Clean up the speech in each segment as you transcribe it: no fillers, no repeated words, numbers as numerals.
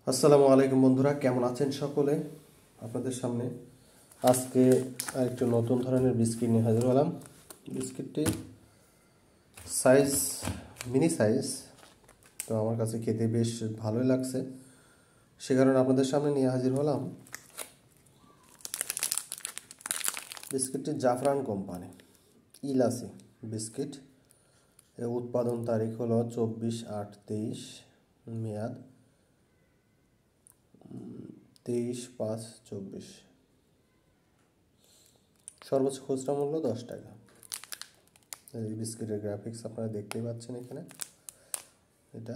আসসালামু আলাইকুম বন্ধুরা, কেমন আছেন সকলে? আপনাদের সামনে আজকে আরেকটু নতুন ধরনের বিস্কিট নিয়ে হাজির হলাম। বিস্কিটটি সাইজ মিনি সাইজ, তো আমার কাছে খেতে বেশ ভালোই লাগছে, সে কারণে আপনাদের সামনে নিয়ে হাজির হলাম। বিস্কিটটি জাফরান কোম্পানি ইলাচি বিস্কিট। এর উৎপাদন তারিখ হলো 24/8/23, মেয়াদ 23/5/24। সর্বোচ্চ খুচরা মূল্য 10 টাকা। এই বিস্কিটের গ্রাফিক্স আপনারা দেখতেই পাচ্ছেন এখানে। এটা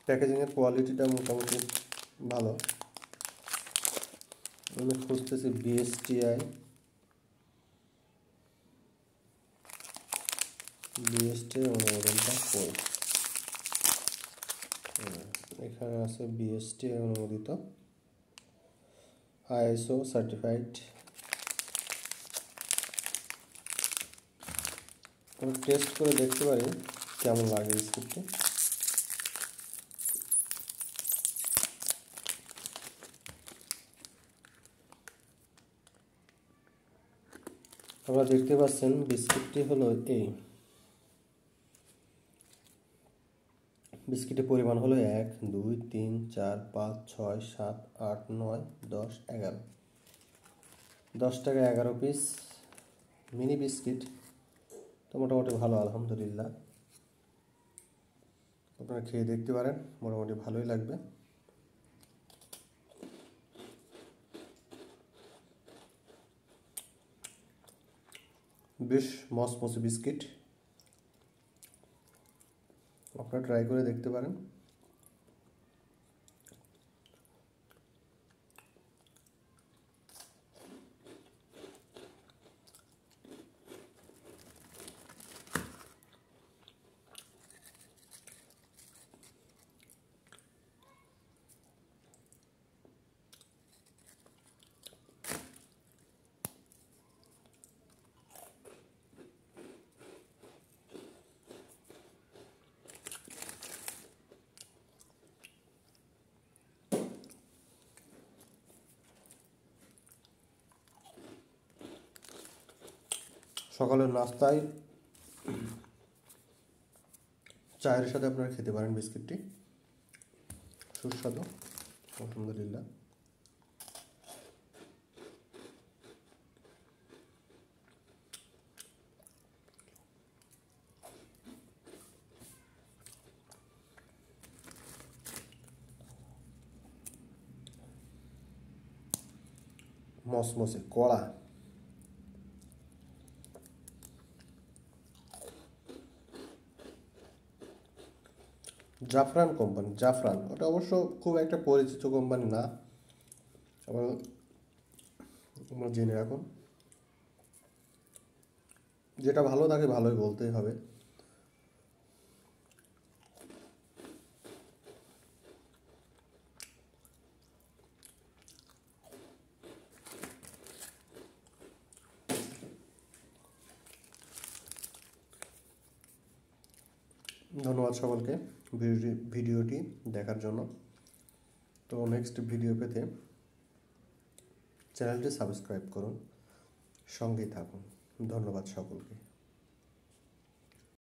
প্যাকেজিংয়ের কোয়ালিটিটা মোটামুটি ভালো। আমি খুঁজতেছি বিএসটিআই অনুমোদনটা কই। এখানে আছে বিএসটিআই অনুমোদিত, আইএসও সার্টিফাইড। আমরা টেস্ট করে দেখতে পারি কেমন লাগে বিস্কিটটি। আপনারা দেখতে পাচ্ছেন বিস্কিটটি হলো এই। বিস্কিটের পরিমাণ হলো 1, 2, 3, 4, 5, 6, 7, 8, 9, 10, 11। 10 টাকা 11 পিস মিনি বিস্কিট, তো মোটামুটি ভালো, আলহামদুলিল্লাহ। আপনারা খেয়ে দেখতে পারেন, মোটামুটি ভালোই লাগবে। বেশ মচমচে বিস্কিট, আপনারা ট্রাই করে দেখতে পারেন। সকালের নাস্তায় চায়ের সাথে আপনারা খেতে পারেন বিস্কিটটি, সুস্বাদু, আলহামদুলিল্লাহ। মসমসে কড়া। জাফরান কোম্পানি, জাফরান ওটা অবশ্য খুব একটা পরিচিত কোম্পানি না, আপনারা জেনে রাখুন। যেটা ভালো তাকে ভালোই বলতেই হবে। ধন্যবাদ সকলকে ভিডিওটি দেখার জন্য। তো নেক্সট ভিডিও পেতে চ্যানেলটি সাবস্ক্রাইব করুন, সঙ্গেই থাকুন। ধন্যবাদ সকলকে।